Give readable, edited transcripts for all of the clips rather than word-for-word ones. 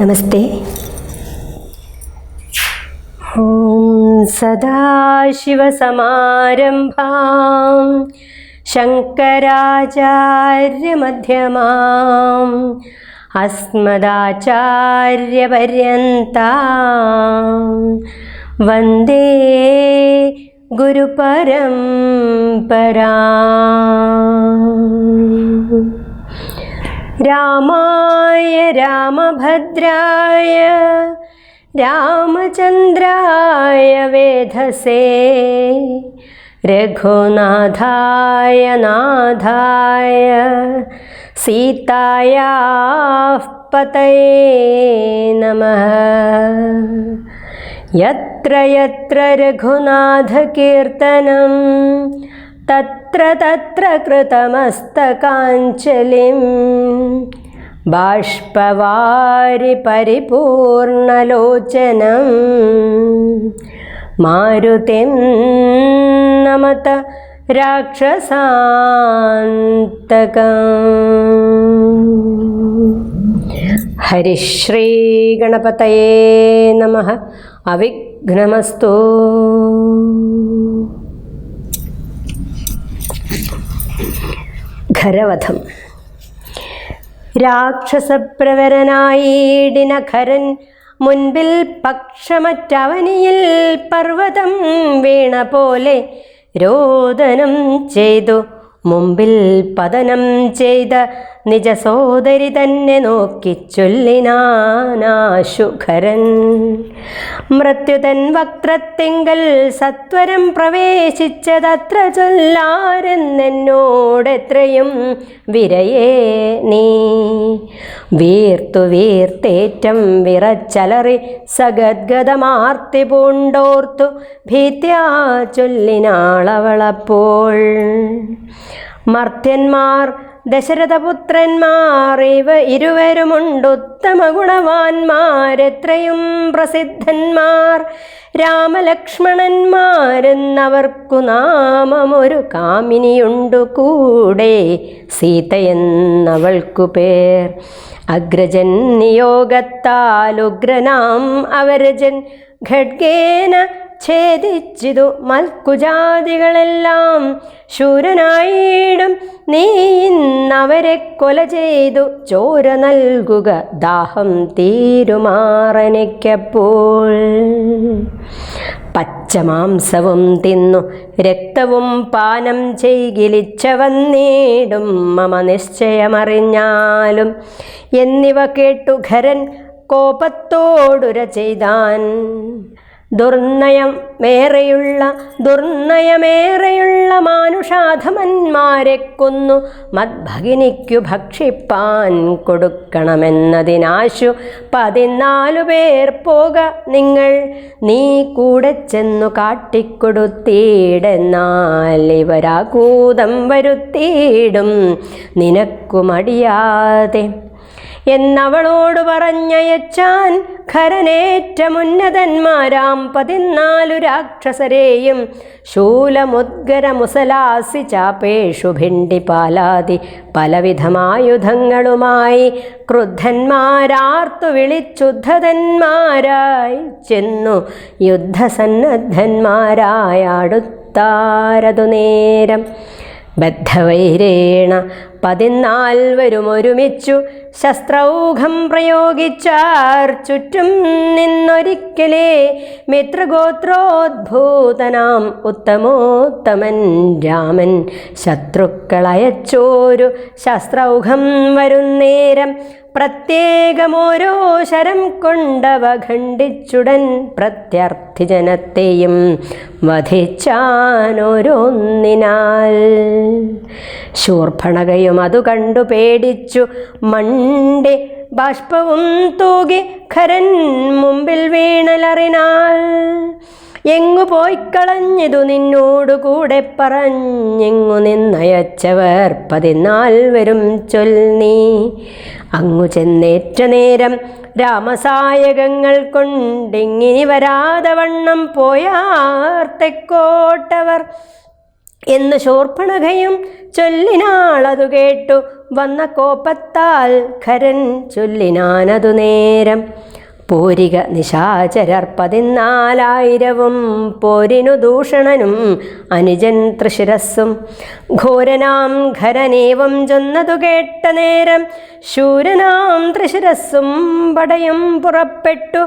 നമസ്തേ. സദാശിവസമാരംഭാം ശങ്കരാചാര്യമധ്യമാം അസ്മദാചാര്യപര്യന്താം വന്ദേ ഗുരുപരംപരാം. രാമായ രാമഭദ്രായ രാമചന്ദ്രായ വേധസേ രഘുനാഥായ നാഥായ സീതായാഃ പതയേ നമഃ. യത്ര യത്ര രഘുനാഥകീർത്തനം തത്ര തത്ര കൃതമസ്തകാഞ്ജലിം ബാഷ്പവാരി പരിപൂർണലോചനം മാരുതിം നമത രാക്ഷസാന്തകം. ഹരിശ്രീ ഗണപതയേ നമഃ. അവിഘ്നമസ്തു. ഖരവധം. രാക്ഷസപ്രവരനായിടിന ഖരൻ മുൻപിൽ പക്ഷമറ്റവനിയിൽ പർവ്വതം വീണ പോലെ രോദനം ചെയ്തു മുമ്പിൽ പതനം ചെയ്ത നിജ സോദരി തന്നെ നോക്കി ചൊല്ലിനാനാശു ഖരൻ. മൃത്യുതൻ വക്രത്തിങ്കൽ സത്വരം പ്രവേശിച്ചതത്ര ചൊല്ലാരെന്നെന്നോടെത്രയും വിരയേ നീ. വീർത്തു വീർത്തേറ്റം വിറച്ചലറി സഗദ്ഗതമാർത്തി പൂണ്ടോർത്തു ഭീത്യാ ചൊല്ലിനാളവളപ്പോൾ. മർത്യന്മാർ ദശരഥപുത്രന്മാർ ഇവ ഇരുവരുമുണ്ടുത്തമ ഗുണവാന്മാരെത്രയും പ്രസിദ്ധന്മാർ. രാമലക്ഷ്മണന്മാരെന്നവർക്കു നാമമൊരു കാമിനിയുണ്ടു കൂടെ സീതയെന്നവൾക്കു പേർ. അഗ്രജൻ നിയോഗത്താൽ ഉഗ്രനാം അവരജൻ ഖഡ്ഗേന ഛേദിച്ചിതു മൽക്കുജാതികളെല്ലാം. ശൂരനായിടും നീ ഇന്നവരെ കൊല ചെയ്തു ചോര നൽകുക ദാഹം തീരുമാറനിക്കപ്പോൾ. പച്ചമാംസവും തിന്നു രക്തവും പാനം ചെയ്കിലിച്ച വന്നേടും മമ നിശ്ചയമറിഞ്ഞാലും എന്നിവ കേട്ടു ഖരൻ കോപത്തോടുര ചെയ്താൻ. ദുർനയമേറെയുള്ള മാനുഷാധമന്മാരെ കൊന്നു മദ്ഭഗിനിക്കു ഭക്ഷിപ്പാൻ കൊടുക്കണമെന്നതിനാശു 14 പേർ പോക നിങ്ങൾ. നീ കൂടെ ചെന്നു കാട്ടിക്കൊടുത്തീടെന്നാൽ ഇവരാകൂതം വരുത്തിയിടും നിനക്കു മടിയാതെ എന്നവളോട് പറഞ്ഞയച്ചാൻ. ഖരനേറ്റമുന്നതന്മാരാം 14 രാക്ഷസരെയും ശൂലമുദ്ഗരമുസലാസി ചാപേഷു ഭിണ്ടിപാലാദി പലവിധമായുധങ്ങളുമായി ക്രുദ്ധന്മാരാർത്തു വിളിച്ചുദ്ധതന്മാരായി ചെന്നു യുദ്ധസന്നദ്ധന്മാരായടുത്താരതു നേരം. ബദ്ധവൈരേണ 14 ഒരുമിച്ചു ശസ്ത്രൗഘം പ്രയോഗിച്ചാർ ചുറ്റും നിന്നൊരിക്കലേ. മിത്രഗോത്രോദ്ഭൂതനാം ഉത്തമോത്തമൻ രാമൻ ശത്രുക്കളയച്ചോരു ശസ്ത്രൗഘം വരുന്നേരം പ്രത്യേകമോരോ ശരം കൊണ്ടവ ഖണ്ഡിച്ചുടൻ പ്രത്യർത്ഥിജനത്തെയും വധിച്ചാനോരോന്നിനാൽ. ശൂർഭണകയും അതു കണ്ടു പേടിച്ചു മണ്ടി ബാഷ്പവും തൂകി ഖരൻ മുമ്പിൽ വീണലറിനാൾ. എങ്ങു പോയിക്കളഞ്ഞിതു നിന്നോടുകൂടെ പറഞ്ഞെങ്ങു നിന്നയച്ചവർ 14 ചൊൽനീ. അങ്ങു ചെന്നേറ്റ നേരം രാമസായകങ്ങൾ കൊണ്ടിങ്ങിനി വരാതെ വണ്ണം പോയാർ തെക്കോട്ടവർ എന്ന് ശൂർപ്പണഖയും ചൊല്ലിനാളതു കേട്ടു വന്ന കോപത്താൽ ഖരൻ ചൊല്ലിനാനതു നേരം. പോരിക നിശാചരർ 14,000 പോരിനു ദൂഷണനും അനുജൻ തൃശിരസ്സും. ഘോരനാം ഖരനേവം ചൊന്നതു കേട്ട നേരം ശൂരനാം തൃശിരസ്സും പടയും പുറപ്പെട്ടു.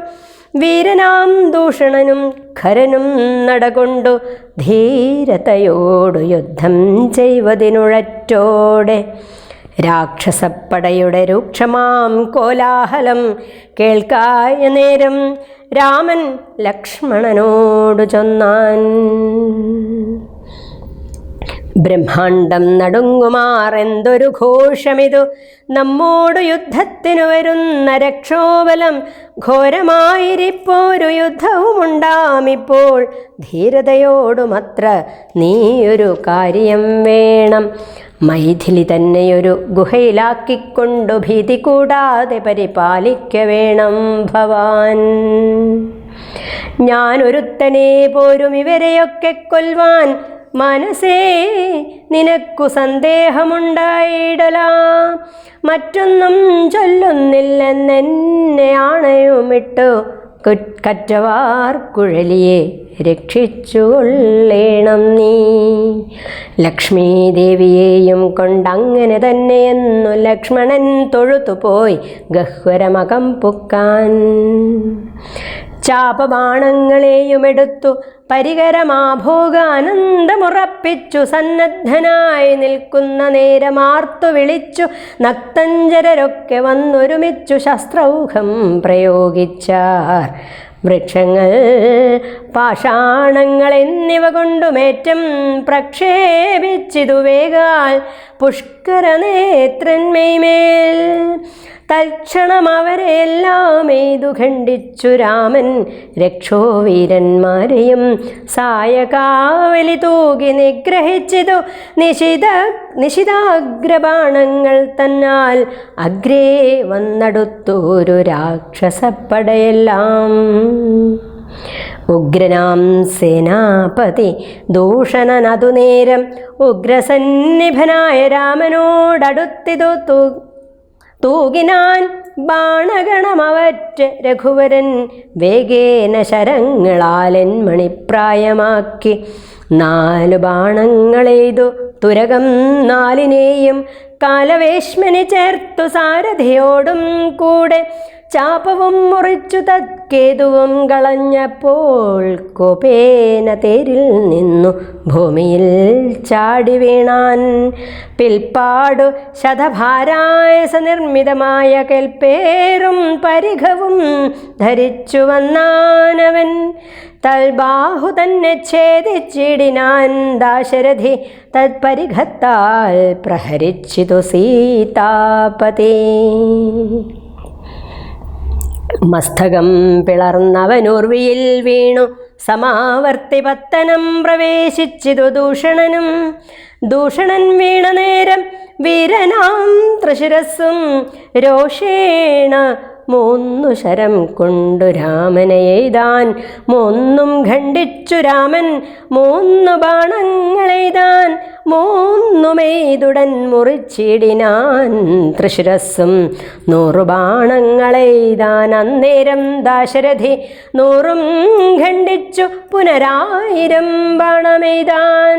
വീരനാം ദൂഷണനും ഖരനും നടകൊണ്ടു ധീരതയോടു യുദ്ധം ചെയ്വതിനുഴറ്റോടെ. രാക്ഷസപ്പടയുടെ രൂക്ഷമാം കോലാഹലം കേൾക്കായ നേരം രാമൻ ലക്ഷ്മണനോടു ചൊന്നാൻ. ബ്രഹ്മാണ്ടം നടുങ്ങുമാറെന്തൊരു ഘോഷമിതു, നമ്മോടു യുദ്ധത്തിനു വരുന്ന രക്ഷോബലം. ഘോരമായിരിപ്പോരു യുദ്ധവുമുണ്ടാമിപ്പോൾ, ധീരതയോടുമത്ര നീയൊരു കാര്യം വേണം. മൈഥിലി തന്നെയൊരു ഗുഹയിലാക്കിക്കൊണ്ടു ഭീതി കൂടാതെ പരിപാലിക്ക വേണം ഭവാൻ. ഞാനൊരുത്തനെ പോരും ഇവരെയൊക്കെ കൊൽവാൻ, മനസ്സേ നിനക്കു സന്ദേഹമുണ്ടായിടലാ. മറ്റൊന്നും ചൊല്ലുന്നില്ലെന്നെന്നെ ആണയുമിട്ടു കറ്റവാർ കുഴലിയെ രക്ഷിച്ചുകൊള്ളേണം നീ. ലക്ഷ്മീദേവിയെയും കൊണ്ടങ്ങനെ തന്നെയെന്നു ലക്ഷ്മണൻ തൊഴുതുപോയി ഗഹ്വരമകം പുക്കാൻ. ചാപബാണങ്ങളെയുമെടുത്തു പരികരമാഭോഗാനന്ദമുറപ്പിച്ചു സന്നദ്ധനായി നിൽക്കുന്ന നേരമാർത്തു വിളിച്ചു നക്തഞ്ചരരൊക്കെ വന്നൊരുമിച്ചു ശസ്ത്രൗഘം പ്രയോഗിച്ചാർ. വൃക്ഷങ്ങൾ പാഷാണങ്ങൾ എന്നിവ കൊണ്ടുമേറ്റം പ്രക്ഷേപിച്ചിതു വേഗാൽ പുഷ്കരനേത്രന്മേൽ. തൽക്ഷണം അവരെല്ലാം എയ്തു ഖണ്ഡിച്ചു രാമൻ രക്ഷോവീരന്മാരെയും സായകാവലി തൂകി നിഗ്രഹിച്ചിതു നിശിതാഗ്രബാണങ്ങൾ തന്നാൽ. അഗ്രേ വന്നടുത്തോരു രാക്ഷസപ്പടയെല്ലാം. ഉഗ്രനാം സേനാപതി ദൂഷണനതു നേരം ഉഗ്രസന്നിഭനായ രാമനോടടുത്തിതു തൂകിനാൻ ബാണഗണമവറ്റ രഘുവരൻ. വേഗേന ശരങ്ങളാലെൻ മണിപ്രായമാക്കി 4 ബാണങ്ങളെയ്തു തുരകം 4നെയും കാലവേശ്മനി ചേർത്തു സാരഥിയോടും കൂടെ. ചാപവും മുറിച്ചു തത്കേതുവും കളഞ്ഞപ്പോൾ കോപേന തേരിൽ നിന്നു ഭൂമിയിൽ ചാടി വീണാൻ. പിൽപ്പാടു ശതഭാരായസ നിർമ്മിതമായ കെൽപ്പേറും പരിഘവും ധരിച്ചു വന്നാനവൻ. തൽബാഹു തന്നെ ഛേദിച്ചിടിനാൻ ദാശരഥി തത്പരിഘത്താൽ പ്രഹരിച്ചിതു സീതാപതി. മസ്തകം പിളർന്നവനൂർവിയിൽ വീണു സമാവർത്തി പത്തനം പ്രവേശിച്ചിതു ദൂഷണനും. ദൂഷണൻ വീണ നേരം വീരനാം തൃശിരസ്സും രോഷേണ 3 ശരം കൊണ്ടു രാമനെ എയ്താൻ. 3ഉം ഖണ്ഡിച്ചു രാമൻ 3 ബാണങ്ങളെയ്താൻ. 3ഉമെയ്തുടൻ മുറിച്ചിടിനാൻ തൃശിരസ്സും 100 ബാണങ്ങളെയ്താൻ. അന്നേരം ദാശരഥി 100ഉം ഖണ്ഡിച്ചു പുനരായിരം ബാണമെയ്താൻ.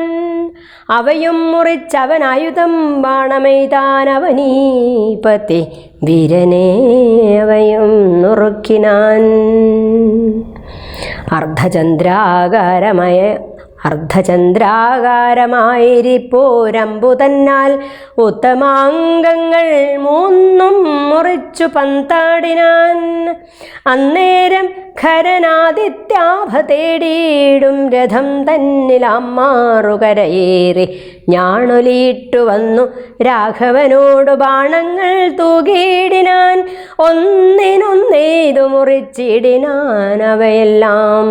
അവയും മുറിച്ചവനായുധം ബാണമെയ്താൻ. അവനീപതി വീരനെ അവയും നുറുക്കിനാൻ. അർദ്ധചന്ദ്രാകാരമായിരിപ്പോരമ്പു തന്നാൽ ഉത്തമാംഗങ്ങൾ 3ഉം മുറിച്ചു പന്താടിനാൻ. അന്നേരം ഖരനാദിത്യാഭ തേടിയിടും രഥം തന്നിലമ്മാറുകരയേറി ഞാണൊലിയിട്ടു വന്നു രാഘവനോട് ബാണങ്ങൾ തൂകിയിടിനാൻ. ഒന്നിനൊന്നേതു മുറിച്ചിടിനാൻ അവയെല്ലാം.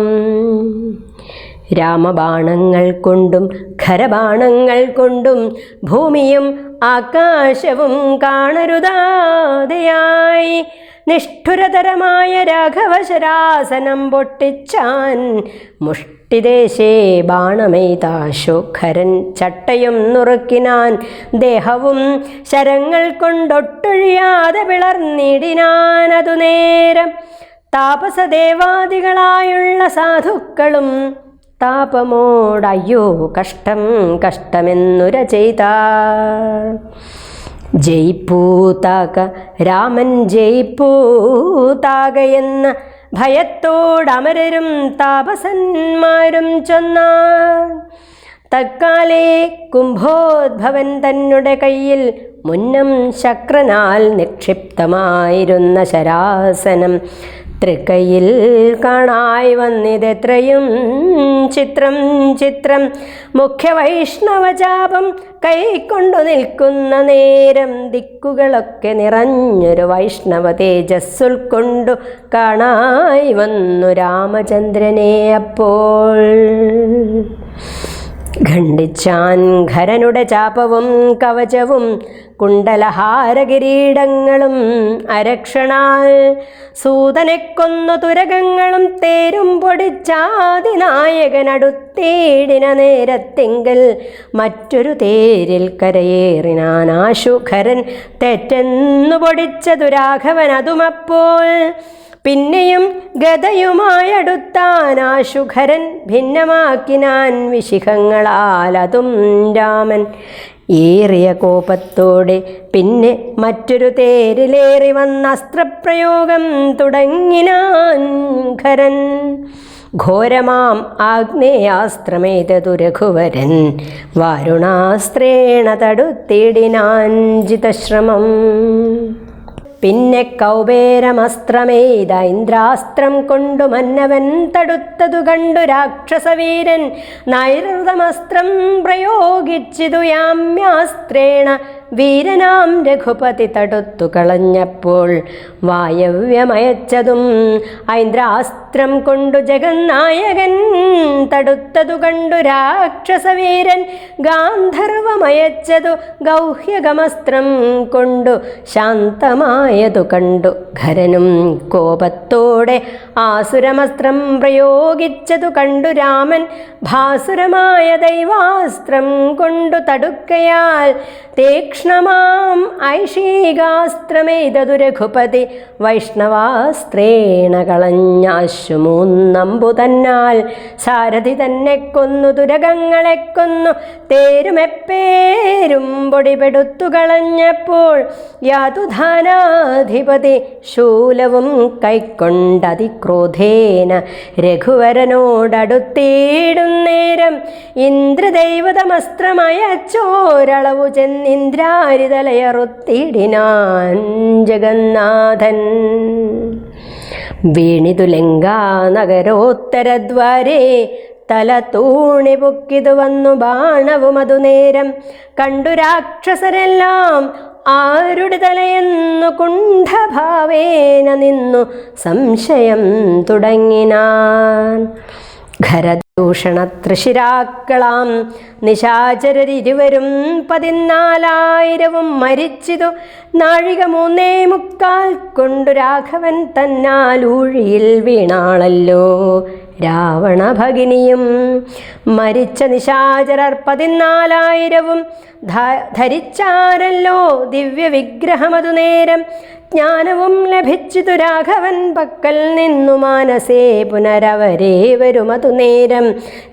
രാമബാണങ്ങൾ കൊണ്ടും ഖരബാണങ്ങൾ കൊണ്ടും ഭൂമിയും ആകാശവും കാണരുതാതെയായി. നിഷ്ഠുരതരമായ രാഘവശരാസനം പൊട്ടിച്ചാൻ. മുഷ്ടിദേശേ ബാണമെയ്താശു ഖരൻ ചട്ടയും നുറുക്കിനാൻ. ദേഹവും ശരങ്ങൾ കൊണ്ടൊട്ടൊഴിയാതെ പിളർന്നിടിനാൻ. അതു നേരം താപസദേവാദികളായുള്ള സാധുക്കളും താപമോടയ്യോ കഷ്ടം കഷ്ടമെന്നുര ചെയ്താർ. ജയിപ്പൂതാക രാമൻ ജയിപ്പൂതാകയെന്ന ഭയത്തോടമരരും താപസന്മാരും ചൊന്നാർ. തക്കാലേ കുംഭോദ്ഭവൻ തന്നെ കയ്യിൽ മുന്നം ശക്രനാൽ നിക്ഷിപ്തമായിരുന്ന ശരാസനം തൃക്കൈയിൽ കാണായി വന്നിതെത്രയും ചിത്രം ചിത്രം. മുഖ്യവൈഷ്ണവചാപം കൈക്കൊണ്ടു നിൽക്കുന്ന നേരം ദിക്കുകളൊക്കെ നിറഞ്ഞൊരു വൈഷ്ണവ തേജസ്സുൾക്കൊണ്ടു കാണായി വന്നു രാമചന്ദ്രനെ. അപ്പോൾ ഖണ്ഡിച്ചാൻ ഖരനുടെ ചാപവും കവചവും കുണ്ടലഹാരകിരീടങ്ങളും അരക്ഷണാൽ. സൂതനെ കൊന്നു തുരകങ്ങളും തേരും പൊടിച്ചാതിനായകനടുത്തേടിന നേരത്തെങ്കിൽ മറ്റൊരു തേരിൽ കരയേറിനാൻ ആശു ഖരൻ. തെറ്റെന്നു പൊടിച്ചതു രാഘവൻ അതുമപ്പോൾ. പിന്നെയും ഗദയുമായടുത്താൻ ആശുഖരൻ. ഭിന്നമാക്കിനാൻ വിശിഖങ്ങളാൽ അതും രാമൻ. ഏറിയ കോപത്തോടെ പിന്നെ മറ്റൊരു തേരിലേറി വന്ന അസ്ത്രപ്രയോഗം തുടങ്ങിനാൻ ഖരൻ. ഘോരമാം ആഗ്നേയാസ്ത്രമേതതു രഘുവരൻ. വാരുണാസ്ത്രേണ തടുത്തിടിനാൻ ജിതശ്രമം. പിന്നെ കൗബേരമസ്ത്രമേത ഇന്ദ്രാസ്ത്രം കൊണ്ടു മന്നവൻ തടുത്തതു കണ്ടു രാക്ഷസവീരൻ. നൈർവൃതമസ്ത്രം പ്രയോഗിച്ചിതു യാമ്യാസ്ത്രേണ വീരനാം രഘുപതി തടുത്തു കളഞ്ഞപ്പോൾ. വായവ്യമയച്ചതും ഐന്ദ്രാസ്ത്രം കൊണ്ടു ജഗന്നായകൻ തടുത്തതു കണ്ടു രാക്ഷസവീരൻ. ഗാന്ധർവമയച്ചതു ഗൗഹ്യഗമസ്ത്രം കൊണ്ടു ശാന്തമായതു കണ്ടു ഖരനും. കോപത്തോടെ ആസുരമസ്ത്രം പ്രയോഗിച്ചതു കണ്ടു രാമൻ. ഭാസുരമായ ദൈവാസ്ത്രം കൊണ്ടു തടുക്കയാൽ തീക്ഷ്ണമാം ഐഷീകാസ്ത്രമേതതു രഘുപതി. വൈഷ്ണവാസ്ത്രേണ കളഞ്ഞാശു മൂന്നമ്പു തന്നാൽ. സാരഥി തന്നെ കൊന്നു തുരകങ്ങളെ കൊന്നു തേരുമെപ്പേരും പൊടിപെടുത്തു കളഞ്ഞപ്പോൾ. യാതുധാനാധിപതി ശൂലവും കൈക്കൊണ്ടതിക്രോധേന രഘുവരനോടടുത്തിടും നേരം ഇന്ദ്രദൈവതമസ്ത്രമയച്ചോരളവു ചെന്നിന്ദ്രാരിതലയറുത്തിടിനാൻ ജഗന്നാഥൻ. വീണിതു ലങ്കാനഗരോത്തരദ്വാരേ തല തൂണി പൊക്കിതു വന്നു ബാണവും അതു നേരം. കണ്ടു രാക്ഷസരെല്ലാം ആരുടെ തലയെന്നു കുണ്ഠഭാവേന നിന്നു സംശയം തുടങ്ങിനാൻ. ഖരദൂഷണതൃശിരാക്കളാം നിശാചരരിരുവരും 14,000 മരിച്ചിതു. നാഴിക 3:45 കൊണ്ടു രാഘവൻ തന്നാലൂഴിയിൽ വീണാളല്ലോ രാവണ ഭഗിനിയും. മരിച്ച നിശാചരർ 14,000 ധരിച്ചാരല്ലോ ദിവ്യവിഗ്രഹമതു നേരം. ജ്ഞാനവും ലഭിച്ചിതു രാഘവൻ പക്കൽ നിന്നു മാനസേ പുനരവരേവരുമതു നേരം.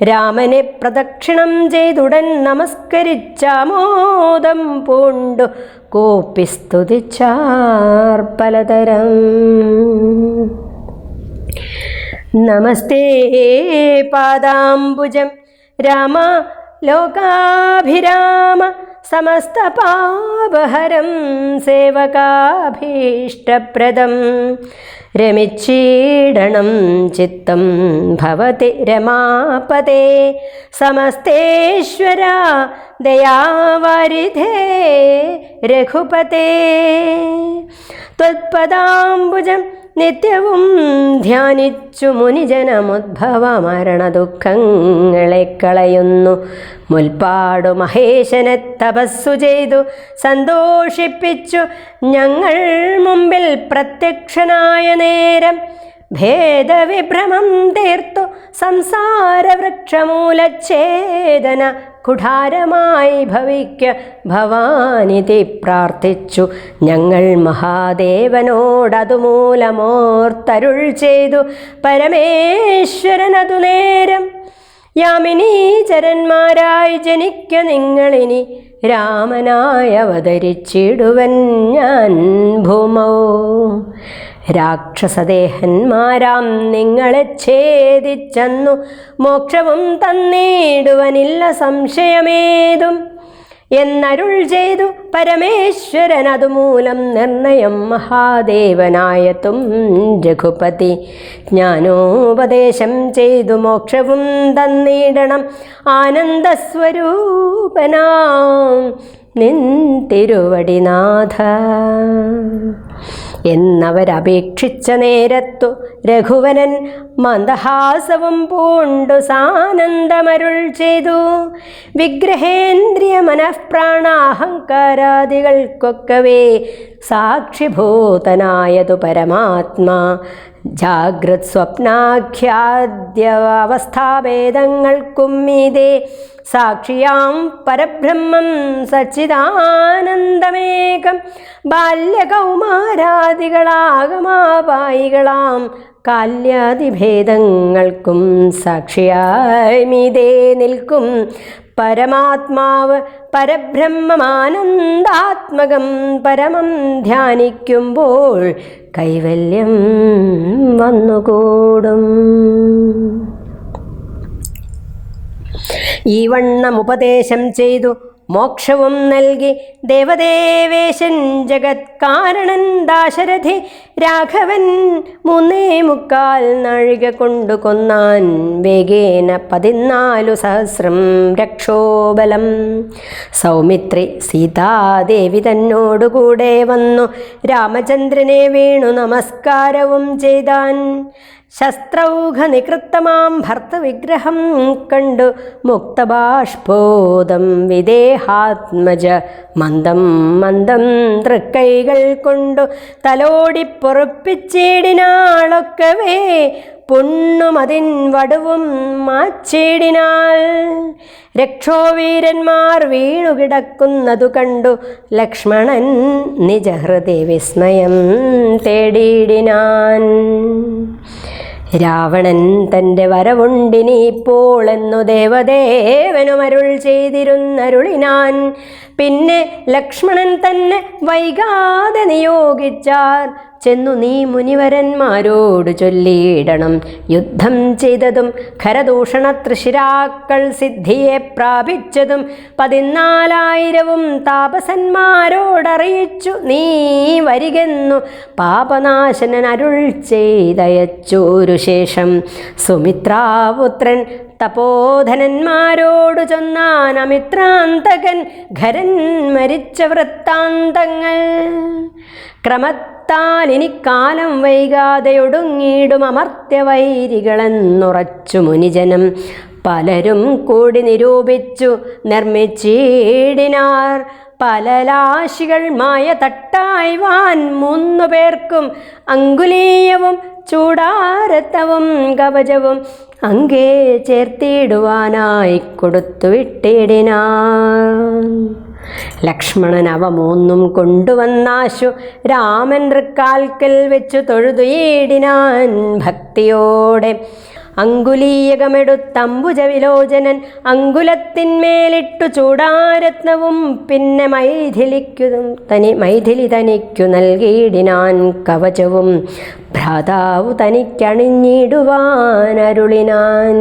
രാമനെ പ്രദക്ഷിണം ചെയ്തുടൻ നമസ്കരിച്ചാമോദം പൂണ്ടു കോപിസ്തുതിച്ചാർ പലതരം. നമസ്തേ പാദാംബുജം രാമ ലോകാഭിരാമ സമസ്തപാപഹരം സേവകാഭീഷ്ടപ്രദം. രമിച്ചീടണം ചിത്തം ഭവതി രമാപതേ. സമസ്തേശ്വര ദയാവാരിധേ രഘുപതേ. ത്വത്പദാംബുജം നിത്യവും ധ്യാനിച്ചു മുനിജനമുദ്ഭവ മരണ ദുഃഖങ്ങളെ കളയുന്നു. മുൽപ്പാടു മഹേശനെ തപസ്സു ചെയ്തു സന്തോഷിപ്പിച്ചു ഞങ്ങൾ മുമ്പിൽ പ്രത്യക്ഷനായ നേരം. ഭേദവിഭ്രമം തീർത്തു സംസാരവൃക്ഷമൂലച്ഛേദന കുഠാരമായി ഭവിക്ക ഭവാനിതി പ്രാർത്ഥിച്ചു ഞങ്ങൾ. മഹാദേവനോടതുമൂലമോർത്തരുൾ ചെയ്തു പരമേശ്വരനതു നേരം. യാമിനീചരന്മാരായി ജനിക്ക നിങ്ങളിനി രാമനായി അവതരിച്ചിടുവൻ ഞാൻ ഭൂമൗ. രാക്ഷസദേഹന്മാരാം നിങ്ങളെ ഛേദിച്ചെന്നു മോക്ഷവും തന്നിടുവനില്ല സംശയമേതും എന്നരുൾ ചെയ്തു പരമേശ്വരൻ. അതുമൂലം നിർണയം മഹാദേവനായതും രഘുപതി. ജ്ഞാനോപദേശം ചെയ്തു മോക്ഷവും തന്നിടണം ആനന്ദസ്വരൂപനാം നിൻ തിരുവടിനാഥ എന്നവരപേക്ഷിച്ച നേരത്തു രഘുവരൻ മന്ദഹാസവും പൂണ്ടു സാനന്ദമരുൾ ചെയ്തു. വിഗ്രഹേന്ദ്രിയ മനഃപ്രാണാഹങ്കാരാദികൾക്കൊക്കവേ സാക്ഷിഭൂതനായതു പരമാത്മാ. ജാഗ്രത് സ്വപ്നാഖ്യാദ്യ അവസ്ഥാഭേദങ്ങൾക്കും മീതെ സാക്ഷിയാം പരബ്രഹ്മം സച്ചിദാനന്ദമേകം. ബാല്യകൗമാരാദികളാഗമാപായികളാം കാല്യാദിഭേദങ്ങൾക്കും സാക്ഷിയായി മീതെ നിൽക്കും പരമാത്മാവ്. പരബ്രഹ്മമാനന്ദാത്മകം പരമം ധ്യാനിക്കുമ്പോൾ കൈവല്യം വന്നുകൂടും. ഈ വണ്ണമുപദേശം ചെയ്തു മോക്ഷവും നൽകി ദേവദേവേശൻ ജഗത്കാരണൻ ദാശരഥി രാഘവൻ 3.25 നാഴിക കൊണ്ടു കൊന്നാൻ. വേഗേന 14,000 രക്ഷോബലം. സൗമിത്രി സീതാദേവി തന്നോടുകൂടെ വന്നു രാമചന്ദ്രനെ വീണു നമസ്കാരവും ചെയ്താൻ. ശസ്ത്രൗഘ നികൃത്തമാം ഭർത്തവിഗ്രഹം കണ്ടു മുക്തബാഷ്പോദം വിദേഹാത്മജ മന്ദം മന്ദം തൃക്കൈകൾ കൊണ്ടു തലോടിപ്പൊറുപ്പിച്ചിടിനാളൊക്കവേ പുണ്ണുമതിൻ വടുവും മാച്ചിടിനാൾ. രക്ഷോവീരന്മാർ വീണുകിടക്കുന്നതു കണ്ടു ലക്ഷ്മണൻ നിജഹൃദയ വിസ്മയം തേടിയിടിനാൻ. രാവണൻ തൻ്റെ വരവുണ്ടിനിപ്പോൾ എന്നു ദേവദേവനുമരുൾ ചെയ്തിരുന്നരുളിനാൻ. പിന്നെ ലക്ഷ്മണൻ തന്നെ വൈകാതെ നിയോഗിച്ചാർ. ചെന്നു നീ മുനിവരന്മാരോട് ചൊല്ലിയിടണം യുദ്ധം ചെയ്തതും ഖരദൂഷണ തൃശിരാക്കൾ സിദ്ധിയെ പ്രാപിച്ചതും 14,000 താപസന്മാരോടറിയിച്ചു നീ വരികെന്നു പാപനാശനൻ അരുൾ ചെയ്തയച്ചോരു ശേഷം. സുമിത്രാപുത്രൻ തപോധനന്മാരോടു ചൊന്നാൻ അമിത്രാന്തകൻ ഖരൻ മരിച്ച വൃത്താന്തങ്ങൾ. ക്രമത്താൽ ഇനിക്കാലം വൈകാതെ ഒടുങ്ങിയിടും അമർത്യവൈരികളെന്നുറച്ചു മുനിജനം പലരും കൂടി നിരൂപിച്ചു നിർമ്മിച്ചിടിനാർ. പലലാശികൾ മായ തട്ടായ്വാൻ 3 പേർക്കും അങ്കുലീയവും ചൂടാരത്തവും കവചവും അങ്കേ ചേർത്തിടുവാനായി കൊടുത്തു വിട്ടിടിനാൻ. ലക്ഷ്മണൻ അവ 3 കൊണ്ടുവന്നാശു രാമൻ തൃക്കാൽക്കൽ വെച്ചു തൊഴുതുയിടിനാൻ ഭക്തിയോടെ. അങ്കുലീയകമെടുത്തംബുജ വിലോചനൻ അങ്കുലത്തിന്മേലിട്ടു ചൂടാരത്നവും പിന്നെ മൈഥിലി തനിക്കു നൽകിയിടിനാൻ കവചവും ഭ്രാതാവു തനിക്കണിഞ്ഞിടുവാനരുളിനാൻ.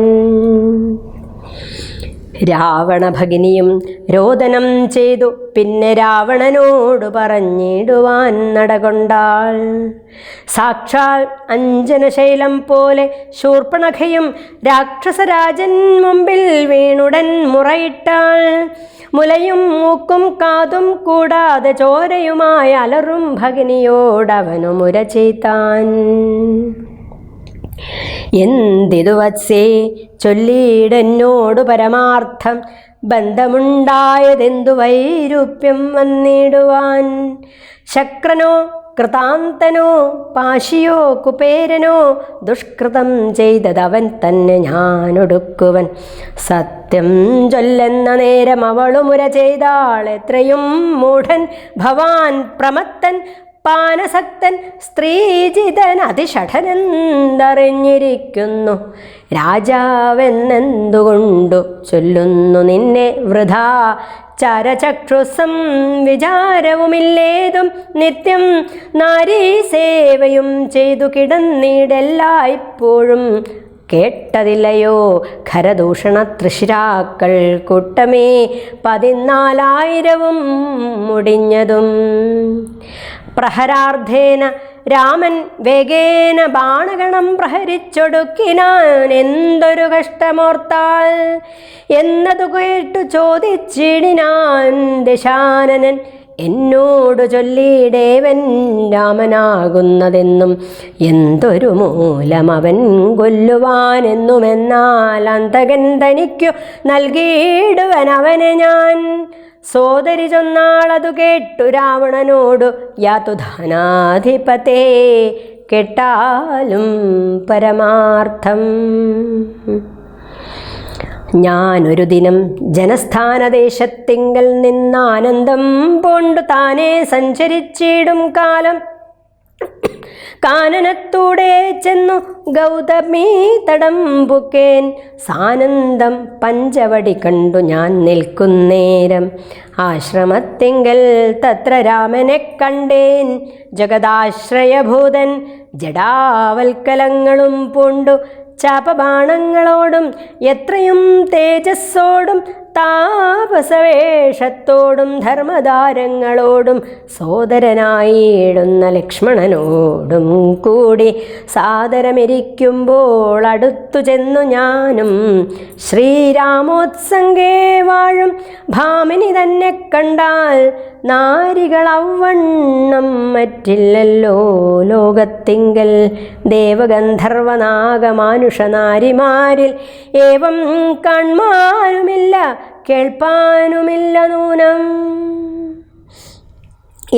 രാവണഭഗിനിയും രോദനം ചെയ്തു. പിന്നെ രാവണനോട് പറഞ്ഞിടുവാൻ നടകൊണ്ടാൾ. സാക്ഷാൽ അഞ്ജനശൈലം പോലെ ശൂർപ്പണഖയും രാക്ഷസരാജൻ മുമ്പിൽ വീണുടൻ മുറയിട്ടാൾ. മുലയും മൂക്കും കാതും കൂടാതെ ചോരയുമായ അലറും ഭഗിനിയോടവനു മുര ചെയ്താൻ. എന്തിതു വത്സേ ചൊല്ലിയിടെന്നോടു പരമാർത്ഥം, ബന്ധമുണ്ടായതെന്തു വൈരൂപ്യം വന്നിടുവാൻ. ശക്രനോ കൃതാന്തനോ പാശിയോ കുപേരനോ ദുഷ്കൃതം ചെയ്തതവൻ തന്നെ ഞാനൊടുക്കുവൻ. സത്യം ചൊല്ലെന്ന നേരം അവളു മുര ചെയ്താൾ. എത്രയും മൂഢൻ ഭവാൻ പ്രമത്തൻ പാനസക്തൻ സ്ത്രീജിതൻ അതിഷഠനെന്തറിഞ്ഞിരിക്കുന്നു. രാജാവെന്നെന്തുകൊണ്ടു ചൊല്ലുന്നു നിന്നെ വൃഥാ. ചരചക്ഷുസം വിചാരവുമില്ലേതും നിത്യം നാരീസേവയും ചെയ്തു കിടന്നിടെല്ലായ്പ്പോഴും. കേട്ടതില്ലയോ ഖരദൂഷണ തൃശിരാക്കൾ കൂട്ടമേ 14,000 മുടിഞ്ഞതും. പ്രഹരാർദ്ധേന രാമൻ വേഗേന ബാണഗണം പ്രഹരിച്ചൊടുക്കിനാൻ. എന്തൊരു കഷ്ടമോർത്താൽ എന്നതു കേട്ടു ചോദിച്ചിടിനാൻ ദശാനനൻ. എന്നോടു ചൊല്ലിയിടേവൻ രാമനാകുന്നതെന്നും എന്തൊരു മൂലം അവൻ കൊല്ലുവാനെന്നുമെന്നാൽ അന്തകൻ തനിക്കു നൽകിയിടുവൻ അവനെ ഞാൻ. സോദരി ചൊന്നാളതു കേട്ടു രാവണനോടു യാതുധാനാധിപതേ. കേട്ടാലും പരമാർത്ഥം. ഞാനൊരു ദിനം ജനസ്ഥാനദേശത്തിങ്കൽ നിന്നാനന്ദം പൂണ്ടു താനേ സഞ്ചരിച്ചിടും കാലം. കാനനത്തൂടെ ചെന്നു ഗൗതമീ തടം പുക്കേൻ. സാനന്ദം പഞ്ചവടി കണ്ടു ഞാൻ നിൽക്കുന്നേരം. ആശ്രമത്തിങ്കൽ തത്ര രാമനെ കണ്ടേൻ. ജഗദാശ്രയഭൂതൻ ജടാവൽക്കലങ്ങളും പൂണ്ടു ചാപബാണങ്ങളോടും എത്രയും തേജസ്സോടും താപസവേഷത്തോടും ധർമ്മധാരങ്ങളോടും സോദരനായിടുന്ന ലക്ഷ്മണനോടും കൂടി സാദരമിരിക്കുമ്പോൾ അടുത്തു ചെന്നു ഞാനും. ശ്രീരാമോത്സംഗേ വാഴും ഭാമിനി തന്നെ കണ്ടാൽ നാരികളവണ്ണം മറ്റില്ലല്ലോ ലോകത്തിങ്കൽ. ദേവഗന്ധർവനാഗമാനുഷനാരിമാരിൽ ഏവം കാൺമാനുമില്ല കേൾപ്പാനുമില്ല നൂനം.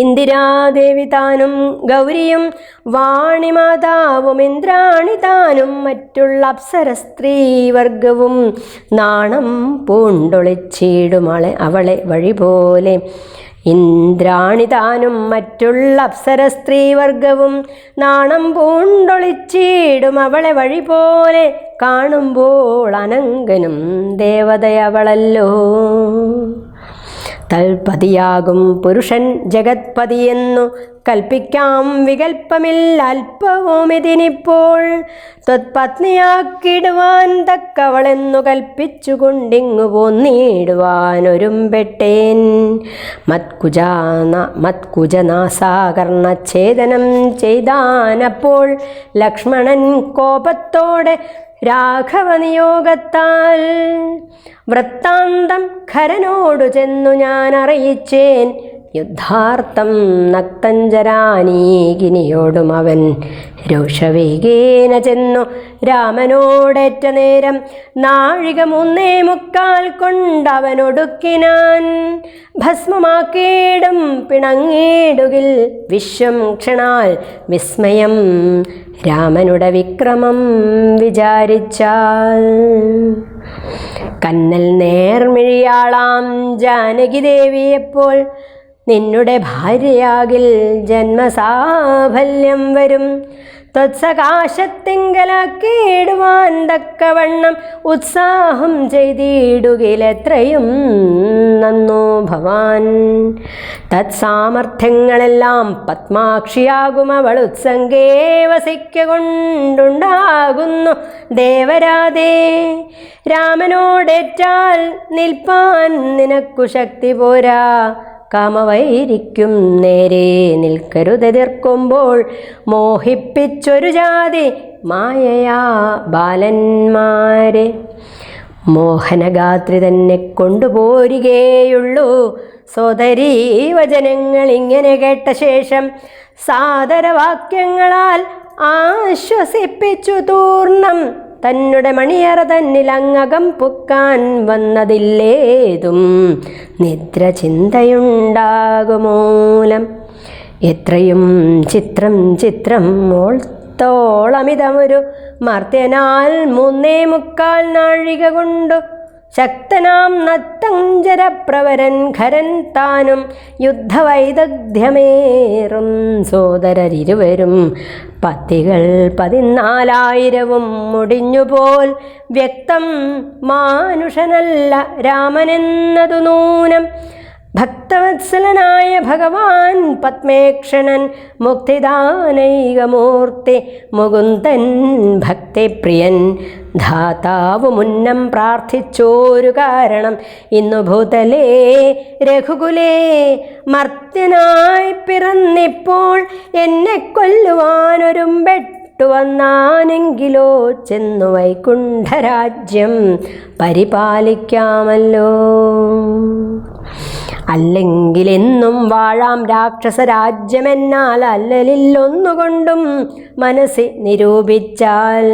ഇന്ദിരാദേവി താനും ഗൗരിയും വാണിമാതാവും ഇന്ദ്രാണി താനും മറ്റുള്ള അപ്സര സ്ത്രീവർഗവും നാണം പൂണ്ടൊളിച്ചിടുമളെ അവളെ വഴി പോലെ. ഇന്ദ്രാണി താനും മറ്റുള്ള അപ്സര സ്ത്രീവർഗവും നാണം പൂണ്ടൊളിച്ചിടും അവളെ വഴി പോലെ. കാണുമ്പോൾ അനങ്കനും ദേവതയവളല്ലോ. തൽപതിയാകും പുരുഷൻ ജഗത്പതിയെന്നു കൽപ്പിക്കാം വികൽപ്പമില്ല അല്പവുമിതിനിപ്പോൾ. ത്വത്പത്നിയാക്കിടുവാൻ തക്കവളെന്നു കൽപ്പിച്ചുകൊണ്ടിങ്ങു പോന്നിടുവാനൊരുമ്പെട്ടേൻ. മത്കുജനാസാകർണച്ഛേദനം ചെയ്താനപ്പോൾ ലക്ഷ്മണൻ കോപത്തോടെ രാഘവനിയോഗത്താൽ. വൃത്താന്തം ഖരനോടു ചെന്നു ഞാൻ അറിയിച്ചേൻ. യുദ്ധാർത്ഥം നക്തഞ്ചരാനീകിനിയോടും അവൻ രോഷവേഗേന ചെന്നു രാമനോടേറ്റ നേരം. നാഴിക 3:45 കൊണ്ടവനൊടുക്കിനാൻ. ഭസ്മമാക്കിയിടും പിണങ്ങിടുകിൽ വിശ്വം ക്ഷണാൽ വിസ്മയം രാമനുടെ വിക്രമം വിചാരിച്ചാൽ. കന്നൽ നേർമിഴിയാളാം ജാനകി ദേവിയെപ്പോൾ നിന്നുടെ ഭാര്യയാകിൽ ജന്മസാഫല്യം വരും. ത്വത്സകാശത്തിങ്കലാക്കിയിടുവാൻ തക്കവണ്ണം ഉത്സാഹം ചെയ്തിടുകിലെത്രയും നന്നു ഭവാൻ. തത്സാമർഥ്യങ്ങളെല്ലാം പത്മാക്ഷിയാകും അവൾ ഉത്സംഗേ വസിക്കൊണ്ടുണ്ടാകുന്നു ദേവരാധേ. രാമനോടേറ്റാൽ നിൽപ്പാൻ നിനക്കു ശക്തി പോരാ, കാമവൈരിക്കും നേരെ നിൽക്കരുതെതിർക്കുമ്പോൾ മോഹിപ്പിച്ചൊരു ജാതി മായയാ ബാലന്മാരെ. മോഹനഗാത്രി തന്നെ കൊണ്ടുപോരുകയുള്ളൂ സോദരീ. വചനങ്ങൾ ഇങ്ങനെ കേട്ട ശേഷം സാദരവാക്യങ്ങളാൽ ആശ്വസിപ്പിച്ചു തൂർണം തന്നെ മണിയറ തന്നിൽ അങ്ങകം പുക്കാൻ വന്നതില്ലേതും നിദ്ര ചിന്തയുണ്ടാകുമൂലം. എത്രയും ചിത്രം ചിത്രം ഓളത്തോളമിതമൊരു മർത്യനാൽ 3.25 നാഴിക കൊണ്ടു ശക്തനാം നത്തഞ്ചരപ്രവരൻ ഖരൻ താനും യുദ്ധവൈദഗ്ധ്യമേറും സോദരരിരുവരും പത്തികൾ 14,000 മുടിഞ്ഞുപോൽ വ്യക്തം മാനുഷനല്ല രാമനെന്നതു നൂനം. ഭക്തവത്സലനായ ഭഗവാൻ പത്മേക്ഷണൻ മുക്തിദാനൈകമൂർത്തി മുകുന്ദൻ ഭക്തിപ്രിയൻ ധാതാവു മുന്നം പ്രാർത്ഥിച്ചോരു കാരണം ഇന്നു ഭൂതലേ രഘുകുലേ മർത്യനായി പിറന്നിപ്പോൾ എന്നെ കൊല്ലുവാനൊരുമ്പെട്ടു വന്നാനെങ്കിലോ ചെന്നു വൈകുണ്ഠരാജ്യം പരിപാലിക്കാമല്ലോ. അല്ലെങ്കിലെന്നും വാഴാം രാക്ഷസരാജ്യമെന്നാൽ അല്ലലില്ലൊന്നുകൊണ്ടും മനസ്സി നിരൂപിച്ചാൽ.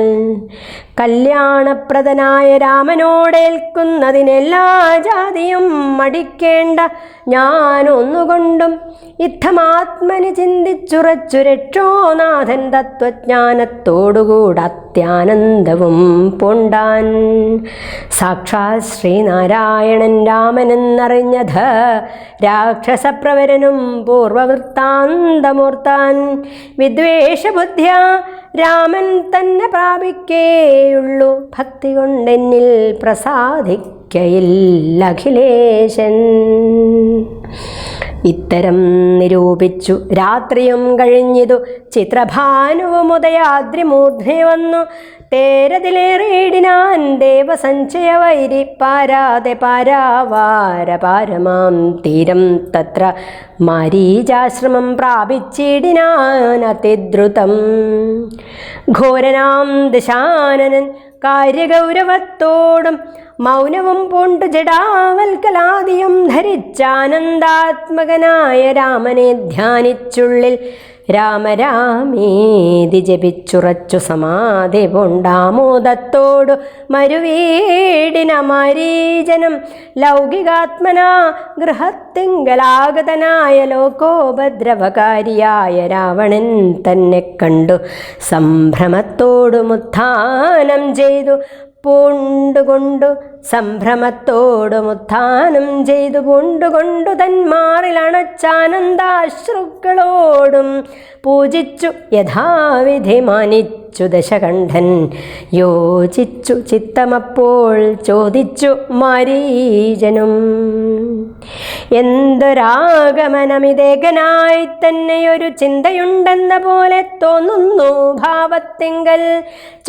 കല്യാണപ്രദനായ രാമനോടേൽക്കുന്നതിനെല്ലാ ജാതിയും മടിക്കേണ്ട ഞാനൊന്നുകൊണ്ടും ഇത്തമാത്മനി ചിന്തിച്ചുറച്ചു രക്ഷോനാഥൻ തത്വജ്ഞാനത്തോടുകൂടെ അത്യാനന്ദവും പൂണ്ടാൻ. സാക്ഷാൽ ശ്രീനാരായണൻ രാമനെന്നറിഞ്ഞത് രാക്ഷസപ്രവരനും പൂർവവൃത്താന്തമൂർത്താൻ. വിദ്വേഷബുദ്ധ്യാ രാമൻ തന്നെ പ്രാപിക്കേയുള്ളൂ, ഭക്തി കൊണ്ടെന്നിൽ പ്രസാദിക്കയില്ലഖിലേശൻ. ഇത്തരം നിരൂപിച്ചു രാത്രിയും കഴിഞ്ഞിതു ചിത്രഭാനുവുമുദയാദ്രിമൂർധേ വന്നു. തേരതിലേറിയിടിനാൻ ദേവസഞ്ചയ വൈരി പാരാതെ പാരാവാര പാരമാം തീരം തത്ര മാരീചാശ്രമം പ്രാപിച്ചിടിനാൻ അതിദ്രുതം. ഘോരനാം ദശാനനൻ കാര്യഗൗരവത്തോടും മൗനവും പൂണ്ടു ജടാവൽക്കലാദിയും ധരിച്ചാനന്ദാത്മകനായ രാമനെ ധ്യാനിച്ചുള്ളിൽ രാമരാമേതി ജപിച്ചുറച്ചു സമാധി പൂണ്ടാമോദത്തോടു മരുവീടിന മാരീജനം. ലൗകികാത്മനാ ഗൃഹത്തിങ്കലാഗതനായ ലോകോപദ്രവകാരിയായ രാവണൻ തന്നെ കണ്ടു സംഭ്രമത്തോടുമുത്ഥാനം ചെയ്തു പൂണ്ടുകൊണ്ടു സംഭ്രമത്തോടുമുത്ഥാനം ചെയ്തു പൂണ്ടുകൊണ്ടു തന്മാറിലണച്ചാനന്ദാശ്രുക്കളോടും പൂജിച്ചു യഥാവിധി മാനിച്ചു ദശകണ്ഠൻ. യോജിച്ചു ചിത്തമപ്പോൾ ചോദിച്ചു മാരീജനും, എന്തൊരാഗമനമിതേകനായി തന്നെയൊരു ചിന്തയുണ്ടെന്ന പോലെ തോന്നുന്നു ഭാവത്തിങ്കൽ.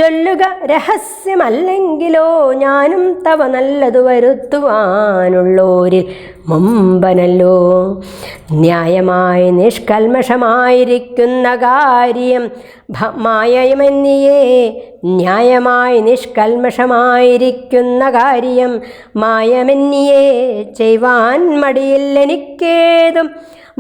ചൊല്ലുക രഹസ്യമല്ലെങ്കിലോ ഞാനും തവ നല്ലതു വരുത്തുവാനുള്ളോരിൽ മുമ്പനല്ലോ. ന്യായമായി നിഷ്കൽമഷമായിരിക്കുന്ന കാര്യം മായമെന്നിയേ, ന്യായമായി നിഷ്കൽമഷമായിരിക്കുന്ന കാര്യം മായമെന്നിയേ ചെയ്വാൻ മടിയില്ലെനിക്കേതും.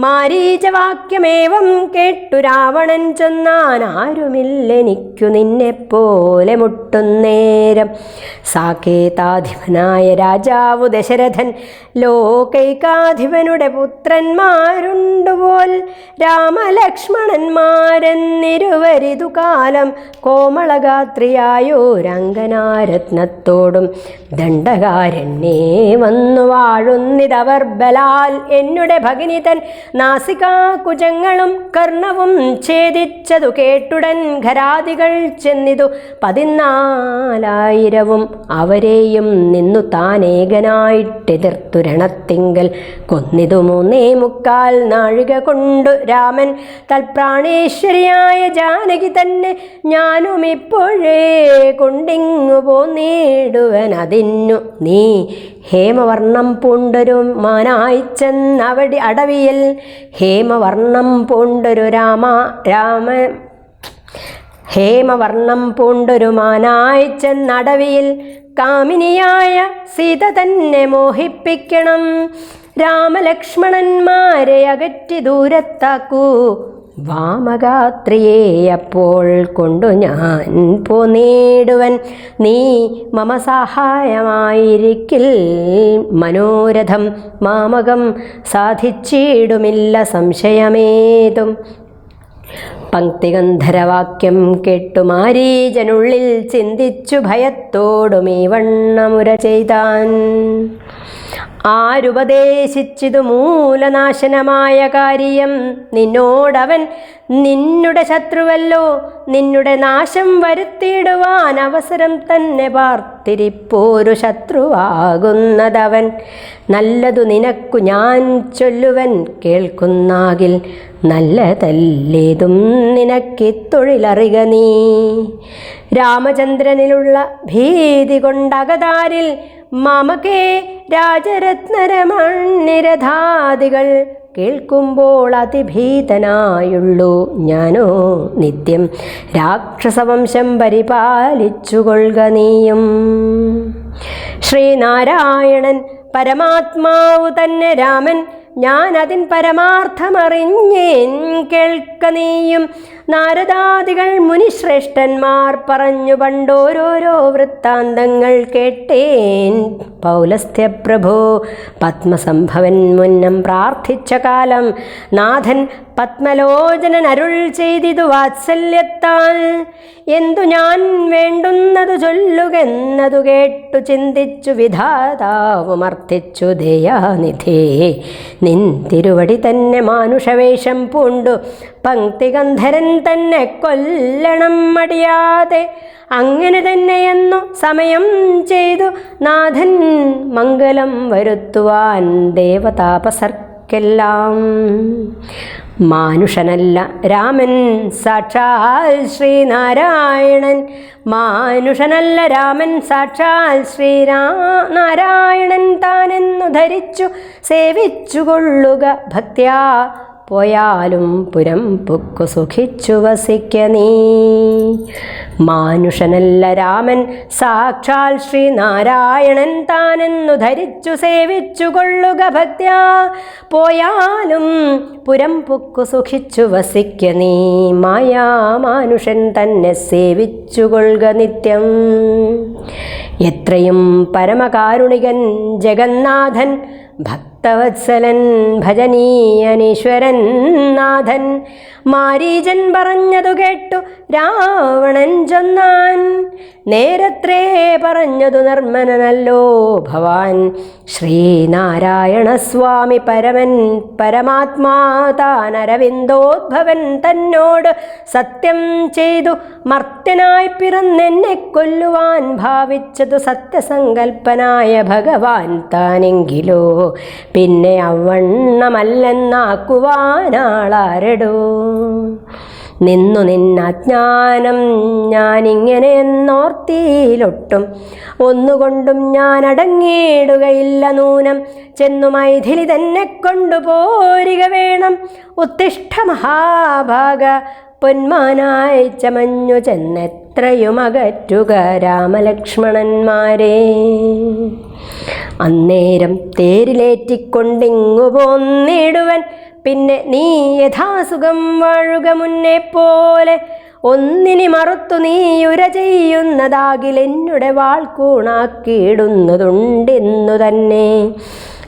മാരീചവാക്യമേവം കേട്ടു രാവണൻ ചൊന്നാൻ, ആരുമില്ലെനിക്കു നിന്നെപ്പോലെ മുട്ടുന്നേരം. സാകേതാധിപനായ രാജാവു ദശരഥൻ ലോകൈകാധിപനുടെ പുത്രന്മാരുണ്ടുപോൽ രാമലക്ഷ്മണന്മാരെന്നിരുവരിതു കാലം കോമളഗാത്രിയായോരംഗനാരത്നത്തോടും ദണ്ഡകാരണ്യേ വന്നു വാഴുന്നിതവർ ബലാൽ. എന്നുടെ ഭഗിനിതൻ നാസികാകുജങ്ങളും കർണവും ഛേദിച്ചതു കേട്ടുടൻ ഖരാദികൾ ചെന്നിതു 14,000 അവരെയും നിന്നു താനേകനായിട്ടെതിർത്തു രണത്തിങ്കൽ കൊന്നിതു 3.25 നാഴിക കൊണ്ടു രാമൻ തൽപ്രാണേശ്വരിയായ ജാനകി തന്നെ ഞാനും ഇപ്പോഴേ കൊണ്ടിങ്ങു പോന്നിടുവൻ അതിന്നു നീ ഹേമവർണം പൂണ്ടൊരു മാനായി ചെന്നവടി അടവിയിൽ ഹേമവർണം പൂണ്ടൊരു ഹേമവർണം പൂണ്ടൊരു മാനായി ചെന്നടവിയിൽ കാമിനിയായ സീത തന്നെ മോഹിപ്പിക്കണം രാമലക്ഷ്മണന്മാരെ അകറ്റി ദൂരത്താക്കൂ വാമഗാത്രിയെ അപ്പോൾ കൊണ്ടു ഞാൻ പോന്നിടുവൻ നീ മമ സഹായമായിരിക്കിൽ മനോരഥം മാമകം സാധിച്ചിടുമില്ല സംശയമേതും. പങ്ക്തിഗന്ധരവാക്യം കേട്ടു മാരീജനുള്ളിൽ ചിന്തിച്ചു ഭയത്തോടും ഈ വണ്ണമുര ചെയ്താൻ. ആരുപദേശിച്ചിതു മൂലനാശനമായ കാര്യം നിന്നോടവൻ നിന്നുടെ ശത്രുവല്ലോ നിന്നുടെ നാശം വരുത്തിയിടുവാൻ അവസരം തന്നെ പാർത്തിരിപ്പോരു ശത്രുവാകുന്നതവൻ. നല്ലതു നിനക്കു ഞാൻ ചൊല്ലുവൻ കേൾക്കുന്നാകിൽ നല്ലതല്ലേതും നിനക്കിത്തൊഴിലറിക നീ. രാമചന്ദ്രനിലുള്ള ഭീതി കൊണ്ടകതാരിൽ മമകേ രാജരത്നരമണ്ണിരഥാദികൾ കേൾക്കുമ്പോൾ അതിഭീതനായുള്ളൂ ഞാനോ നിത്യം രാക്ഷസവംശം പരിപാലിച്ചുകൊള്ളുക നീയും. ശ്രീനാരായണൻ പരമാത്മാവു തന്നെ രാമൻ ഞാനതിൻ പരമാർത്ഥമറിഞ്ഞേൻ കേൾക്ക നീയും. നാരദാദികൾ മുനിശ്രേഷ്ഠന്മാർ പറഞ്ഞു പണ്ടോരോരോ വൃത്താന്തങ്ങൾ കേട്ടേൻ. പൗലസ്ത്യപ്രഭോ പത്മസംഭവൻ മുന്നം പ്രാർത്ഥിച്ച കാലം നാഥൻ പത്മലോചനൻ അരുൾ ചെയ്തിതു വാത്സല്യത്താൽ. എന്തു ഞാൻ വേണ്ടുന്നതു ചൊല്ലുകെന്നതു കേട്ടു ചിന്തിച്ചു വിധാതാവുമർത്ഥിച്ചു ദയാനിധേ നിൻ തിരുവടി തന്നെ മാനുഷവേഷം പൂണ്ടു പങ്ക്തിഗന്ധരൻ തന്നെ കൊല്ലണം മടിയാതെ. അങ്ങനെ തന്നെയെന്നു സമയം ചെയ്തു നാഥൻ മംഗളം വരുത്തുവാൻ ദേവതാപസർക്കെല്ലാം. മാനുഷനല്ല രാമൻ സാക്ഷാൽ ശ്രീനാരായണൻ മാനുഷനല്ല രാമൻ സാക്ഷാൽ ശ്രീനാരായണൻ താനെന്നു ധരിച്ചു സേവിച്ചുകൊള്ളുക ഭക്ത്യാ. പോയാലും പുരം പൊക്കു സുഖിച്ചു വസിക്ക നീ. മാനുഷനല്ല രാമൻ സാക്ഷാൽ ശ്രീനാരായണൻ താനെന്നു ധരിച്ചു സേവിച്ചു കൊള്ളുക ഭക്ത്യാ. പോയാലും പുരം പൊക്കു സുഖിച്ചു വസിക്ക നീ. മായാ മാനുഷൻ തന്നെ സേവിച്ചു കൊള്ളുക നിത്യം. എത്രയും പരമകാരുണികൻ ജഗന്നാഥൻ ഭക്തവത്സലൻ ഭജനീയനീശ്വരൻ നാഥൻ. മാരീചൻ പറഞ്ഞതു കേട്ടു രാവണൻ ചൊന്നാൻ. നേരത്രേ പറഞ്ഞതു നിർമ്മനല്ലോ ഭവാൻ. ശ്രീനാരായണ സ്വാമി പരമൻ പരമാത്മാ താൻ അരവിന്ദോദ്ഭവൻ തന്നോട് സത്യം ചെയ്തു മർത്യനായി പിറന്നെന്നെ കൊല്ലുവാൻ ഭാവിച്ചതു സത്യസങ്കൽപ്പനായ ഭഗവാൻ താനെങ്കിലോ പിന്നെ അവണ്ണമല്ലെന്നാക്കുവാനാളാരടോ. നിന്നു നിന്നജ്ഞാനം ഞാനിങ്ങനെയെന്നോർത്തിയിലൊട്ടും ഒന്നുകൊണ്ടും ഞാൻ അടങ്ങിയിടുകയില്ല നൂനം. ചെന്നു മൈഥിലി തന്നെ കൊണ്ടുപോരിക വേണം. ഉത്തിഷ്ഠ മഹാഭാഗ പൊന്മാനായി ചമഞ്ഞു ചെന്നെത്രയും അകറ്റുക രാമലക്ഷ്മണന്മാരെ. അന്നേരം തേരിലേറ്റിക്കൊണ്ടിങ്ങു പോന്നിടുവൻ പിന്നെ നീ യഥാസുഖം വാഴുക മുന്നേ പോലെ. ഒന്നിനി മറുത്തു നീ ഉര ചെയ്യുന്നതാകിൽ എന്നുടെ വാൾക്കൂണാക്കിയിടുന്നതുണ്ടെന്നു തന്നെ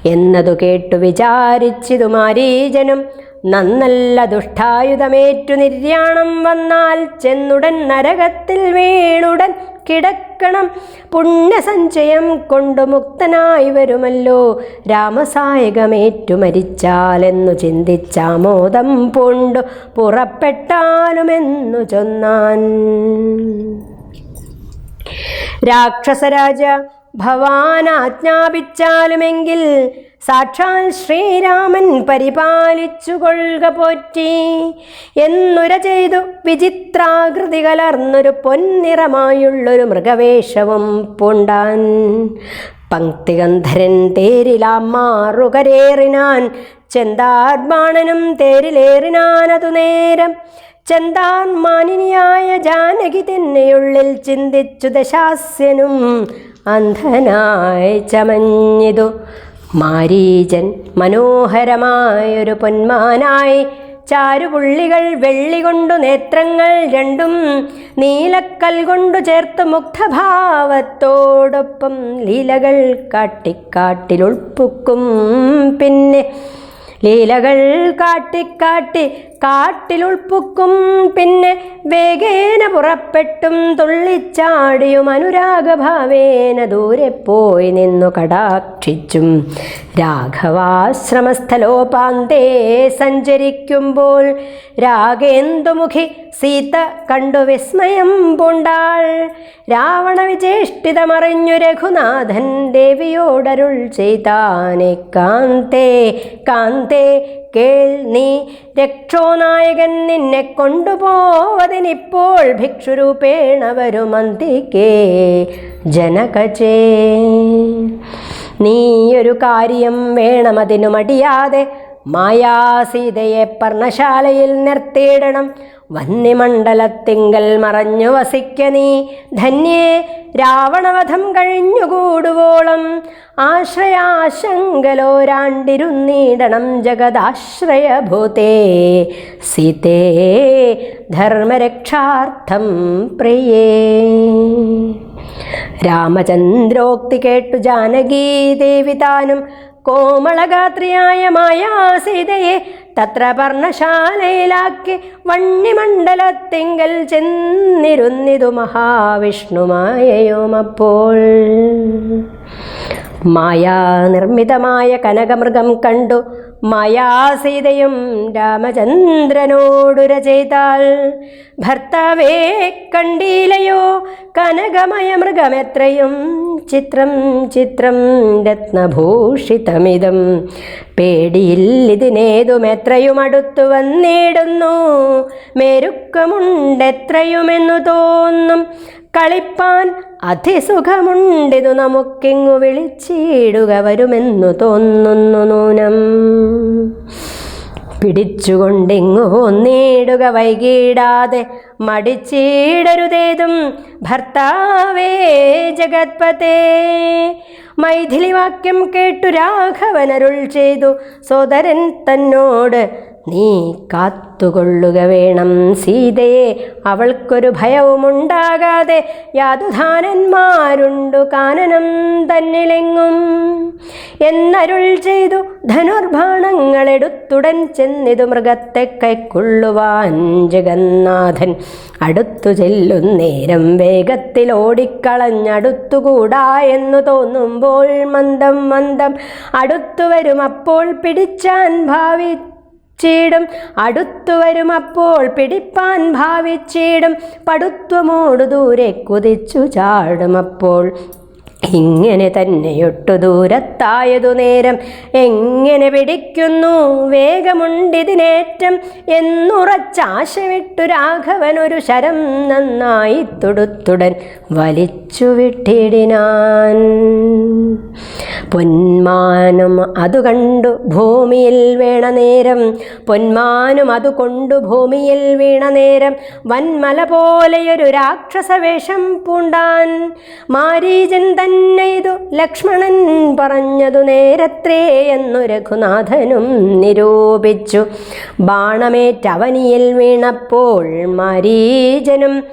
എന്നതു കേട്ടു വിചാരിച്ചിതു മാരീചനും നന്നല്ല ദുഷ്ടായുധമേറ്റു നിര്യാണം വന്നാൽ ചെന്നുടൻ നരകത്തിൽ വീണുടൻ കിടക്കണം. പുണ്യസഞ്ചയം കൊണ്ടു മുക്തനായി വരുമല്ലോ രാമസായകമേറ്റു മരിച്ചാലെന്നു ചിന്തിച്ചാമോദം പൂണ്ടു പുറപ്പെട്ടാലുമെന്നു ചൊന്നാൻ. രാക്ഷസരാജ ഭവാൻ ആജ്ഞാപിച്ചാലുമെങ്കിൽ സാക്ഷാൽ ശ്രീരാമൻ പരിപാലിച്ചു കൊള്ളുക പോറ്റി എന്നുര ചെയ്തു വിചിത്രാകൃതി കലർന്നൊരു പൊന്നിറമായുള്ളൊരു മൃഗവേഷവും പൂണ്ടാൻ. പങ്ക്തിഗന്ധരൻ തേരിലാം മാറുകരേറിനാൻ ചെന്താർബാണനും തേരിലേറിനാനതു നേരം. ചെന്താൻ മാനിനിയായ ജാനകി തന്നെയുള്ളിൽ ചിന്തിച്ചു ദശാസ്യനും അന്ധനായി ചമഞ്ഞിതു. മാരീചൻ മനോഹരമായൊരു പൊന്മാനായി ചാരുപുള്ളികൾ വെള്ളി കൊണ്ടു നേത്രങ്ങൾ രണ്ടും നീലക്കൽ കൊണ്ടു ചേർത്ത് മുഗ്ധഭാവത്തോടൊപ്പം ലീലകൾ കാട്ടിക്കാട്ടിലുൾപ്പുക്കും. പിന്നെ ലീലകൾ കാട്ടിക്കാട്ടി കാട്ടിലുൾപ്പുക്കും. പിന്നെ വേഗേന പുറപ്പെട്ടും തുള്ളിച്ചാടിയും അനുരാഗഭാവേന ദൂരെ പോയി നിന്നു കടാക്ഷിച്ചും രാഘവാശ്രമസ്ഥലോപാന്തേ സഞ്ചരിക്കുമ്പോൾ രാഗേന്ദുമുഖി സീത കണ്ടു വിസ്മയം പൂണ്ടാൾ. രാവണ വിചേഷ്ടിതമറിഞ്ഞു രഘുനാഥൻ ദേവിയോടരുൾ ചെയ്താനെ കാന്തേ കാന്തേ കേൾ നീ രക്ഷോനായകൻ നിന്നെ കൊണ്ടുപോവതിനിപ്പോൾ ഭിക്ഷുരൂപേണ വരുമന്തിക്കേ ജനകചേ. നീയൊരു കാര്യം വേണമതിനു മടിയാതെ മായാസീതയെ പർണശാലയിൽ നിർത്തിയിടണം. വന്യമണ്ഡലത്തിങ്കൽ മറഞ്ഞു വസിക്ക നീ ധന്യേ രാവണവധം കഴിഞ്ഞുകൂടുവോളം. ആശ്രയാശങ്കലോരാണ്ടിരുന്നീടണം ജഗദാശ്രയഭൂതേ സീതേ ധർമ്മരക്ഷാർത്ഥം പ്രിയേ. രാമചന്ദ്രോക്തി കേട്ടു ജാനകീ ദേവി താനും കോമളഗാത്രിയായ മായാസീതയെ തത്ര പർണശാലയിലാക്കി വണ്ണിമണ്ഡലത്തിങ്കൽ ചെന്നിരുന്നിതു മഹാവിഷ്ണുമായയോമപ്പോൾ. മായാനിർമ്മിതമായ കനകമൃഗം കണ്ടു മായാസീതയും രാമചന്ദ്രനോടുര ചെയ്താൽ. ഭർത്താവേ കണ്ടീലയോ കനകമയ മൃഗമെത്രയും ചിത്രം ചിത്രം രത്നഭൂഷിതമിതം. പേടിയില്ലിതിനേതുമെത്രയും അടുത്തു വന്നിടുന്നു മേരുക്കമുണ്ടെത്രയുമെന്നു തോന്നും. കളിപ്പാൻ അതിസുഖമുണ്ടിതു നമുക്കിങ്ങു വിളിച്ചിടുക വരുമെന്നു തോന്നുന്നു നൂനം. പിടിച്ചുകൊണ്ടിങ്ങു പോന്നിടുക വൈകിടാതെ മടിച്ചിടരുതേതും ഭർത്താവേ ജഗത്പതേ. മൈഥിലി വാക്യം കേട്ടു രാഘവനരുൾ ചെയ്തു സോദരൻ തന്നോട് നീ കാത്തുകൊള്ളുക വേണം സീതയെ അവൾക്കൊരു ഭയവുമുണ്ടാകാതെ. യാതുധാനന്മാരുണ്ടു കാനനം തന്നിലെങ്ങും എന്നരുൾ ചെയ്തു ധനുർബാണങ്ങളെടുത്തുടൻ ചെന്നിതു മൃഗത്തെ കൈക്കൊള്ളുവാൻ. ജഗന്നാഥൻ അടുത്തു ചെല്ലുന്നേരം വേഗത്തിൽ ഓടിക്കളഞ്ഞടുത്തുകൂടാ എന്നു തോന്നുമ്പോൾ മന്ദം മന്ദം അടുത്തു വരും അപ്പോൾ പിടിച്ചാൻ ഭാവിച്ചിടും. അടുത്തു വരും അപ്പോൾ പിടിപ്പാൻ ഭാവിച്ചിടും. പടുത്വമോടു ദൂരെ കുതിച്ചു ചാടുമപ്പോൾ. ഇങ്ങനെ തന്നെയൊട്ടു ദൂരത്തായതു നേരം എങ്ങനെ പിടിക്കുന്നു വേഗമുണ്ടിതിനേറ്റം എന്നുറച്ചാശ വിട്ടു രാഘവനൊരു ശരം നന്നായി തൊടുത്തുടൻ വലിച്ചു വിട്ടിടിനാൻ. പൊന്മാനും അതു കണ്ടു ഭൂമിയിൽ വീണ നേരം പൊന്മാനും അതു കൊണ്ടു ഭൂമിയിൽ വീണ നേരം വൻമല പോലെയൊരു രാക്ഷസവേഷം പൂണ്ടാൻ. മാരീചൻ തന്നെ ഇതു ലക്ഷ്മണൻ പറഞ്ഞതു നേരത്രേ എന്നു രഘുനാഥനും നിരൂപിച്ചു. ബാണമേറ്റവനിയിൽ വീണപ്പോൾ മാരീചനും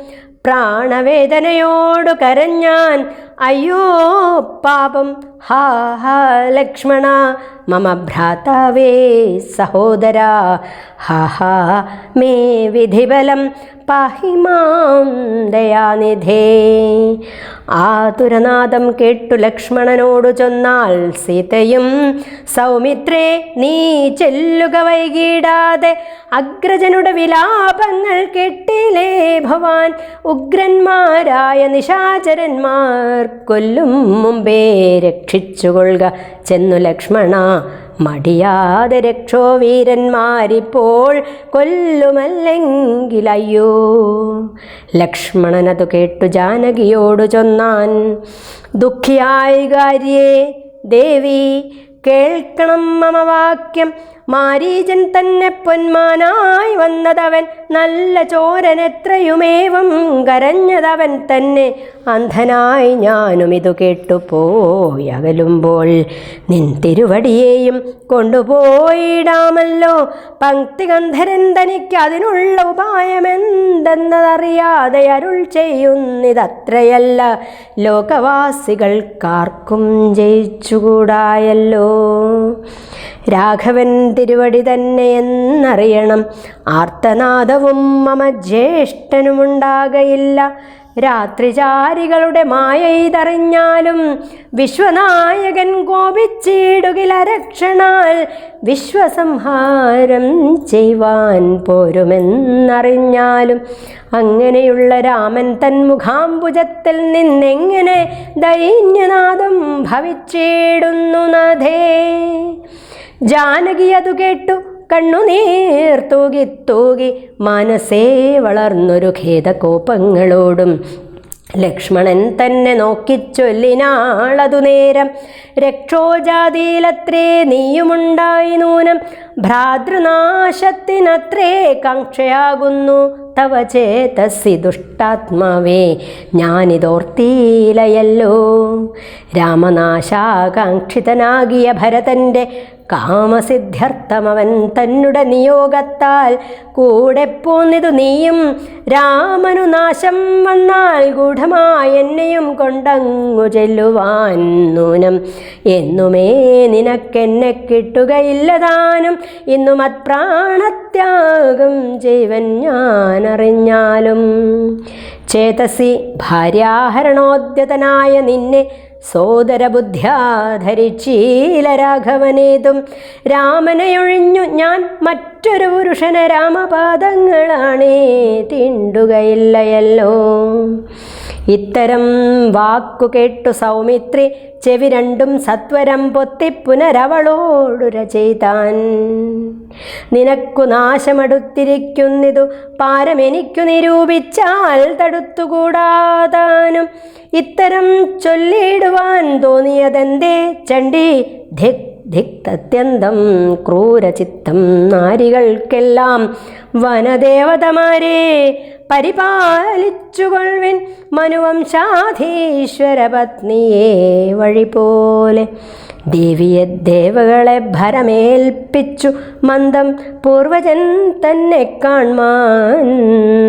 പ്രാണവേദനയോടു കരഞ്ഞാൻ. അയ്യോ പാപം ഹാ ഹാ ലക്ഷ്മണ മമ ഭ്രാതാവേ സഹോദര ഹാ ഹാ മേ വിധിബലം പാഹി മാം ദയാനിധേ. ആതുരനാദം കേട്ടു ലക്ഷ്മണനോടു ചൊന്നാൾ സീതയും, സൗമിത്രേ നീ ചെല്ലുക വൈകിടാതെ, അഗ്രജനുടെ വിലാപങ്ങൾ കേട്ടിലേ ഭവാൻ. ഉഗ്രന്മാരായ നിശാചരന്മാർ കൊല്ലും മുമ്പേ രക്ഷിച്ചുകൊള്ളുക ചെന്നു ലക്ഷ്മണ, മടിയാതെ രക്ഷോ വീരന്മാരിപ്പോൾ കൊല്ലുമല്ലെങ്കിലയ്യോ. ലക്ഷ്മണനതു കേട്ടു ജാനകിയോടു ചൊന്നാൻ, ദുഃഖിയായി കാര്യേ ദേവി കേൾക്കണം മമ വാക്യം. മാരീചൻ തന്നെ പൊന്മാനായി വന്നതവൻ, നല്ല ചോരൻ എത്രയുമേവം കരഞ്ഞതവൻ തന്നെ. അന്ധനായി ഞാനും ഇതു കേട്ടു പോയകലുമ്പോൾ, നിൻ തിരുവടിയെയും കൊണ്ടുപോയിടാമല്ലോ. പങ്ക്തിഗന്ധരൻ തനിക്ക് അതിനുള്ള ഉപായമെന്തെന്നതറിയാതെ അരുൾ ചെയ്യുന്നിതത്രയല്ല, ലോകവാസികൾക്കാർക്കും ജയിച്ചുകൂടായല്ലോ. രാഘവൻ തിരുവടി തന്നെ എന്നറിയണം, ആർത്തനാദവും മമ ജ്യേഷ്ഠനുമുണ്ടാകയില്ല. രാത്രിചാരികളുടെ മായ ഇതറിഞ്ഞാലും വിശ്വനായകൻ കോപിച്ചിടുകില രക്ഷണാൽ. വിശ്വസംഹാരം ചെയ്യുവാൻ പോരുമെന്നറിഞ്ഞാലും അങ്ങനെയുള്ള രാമൻ തൻ മുഖാംബുജത്തിൽ നിന്നെങ്ങനെ ദൈന്യനാദം ഭവിച്ചിടുന്നു നാഥേ. ജാനകി അതു കേട്ടു കണ്ണുനീർ തൂകി തൂകി മനസ്സേ വളർന്നൊരു ഖേദകോപങ്ങളോടും ലക്ഷ്മണൻ തന്നെ നോക്കിച്ചൊല്ലിനാളതു നേരം, രക്ഷോജാതിയിലത്രേ നീയുമുണ്ടായി നൂനം, ഭ്രാതൃനാശത്തിനത്രേ കാംക്ഷയാകുന്നു തവ ചേതസി ദുഷ്ടാത്മാവേ ഞാനിതോർത്തിയിലയല്ലോ. രാമനാശാകാംക്ഷിതനാകിയ ഭരതൻ്റെ കാമസിദ്ധ്യർത്ഥമവൻ തന്നുടെ നിയോഗത്താൽ കൂടെ പോന്നിതു നീയും. രാമനു നാശം വന്നാൽ ഗൂഢമായി എന്നെയും കൊണ്ടങ്ങു ചെല്ലുവാൻ നൂനം, എന്നുമേ നിനക്കെന്നെ കിട്ടുകയില്ലതാനും. ഇന്നു മത്പ്രാണത്യാഗം ചെയ്വൻ ഞാനറിഞ്ഞാലും. ചേതസി ഭാര്യാഹരണോദ്യതനായ നിന്നെ സോദരബുദ്ധ്യാ ധരിച്ചീല രാഘവനേതും. രാമനെയൊഴിഞ്ഞു ഞാൻ മറ്റൊരു പുരുഷനെ രാമപാദങ്ങളാണേ തീണ്ടുകയില്ലയല്ലോ. ഇത്തരം വാക്കു കേട്ടു സൗമിത്രി ചെവി രണ്ടും സത്വരം പൊത്തി പുനരവളോടുര ചെയ്താൻ. നിനക്കു നാശമടുത്തിരിക്കുന്നിതു പാരമെനിക്കു നിരൂപിച്ചാൽ തടുത്തുകൂടാതാനും. ഇത്തരം ചൊല്ലിടുവാൻ തോന്നിയതെന്തേ ചണ്ഡി ധിക് ധിക് അത്യന്തം ക്രൂരചിത്തം നാരികൾക്കെല്ലാം. വനദേവതമാരെ പരിപാലിച്ചുകൊള്ളുവിൻ മനുവംശാധീശ്വര പത്നിയെ വഴി പോലെ. ദേവിയെ ദേവകളെ ഭരമേൽപ്പിച്ചു മന്ദം പൂർവജൻ തന്നെ കാൺമാൻ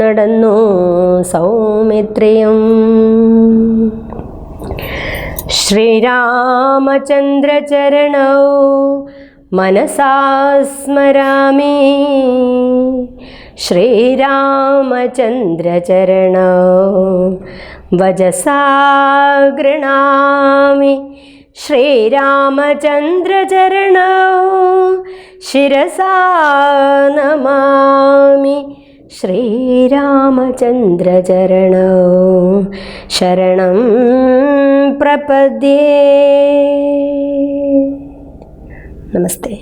നടന്നു സൗമിത്രിയും. ശ്രീരാമചന്ദ്രചരണൗ മനസാ സ്മരാമി, ശ്രീരാമചന്ദ്രചരണൗ വചസാ ഗൃണാമി. ശ്രീരാമചന്ദ്രചരണൗ ശിരസാ നമാമി. ശ്രീരാമചന്ദ്രചരണൗ ശരണം പ്രപദ്യേ. നമസ്തേ.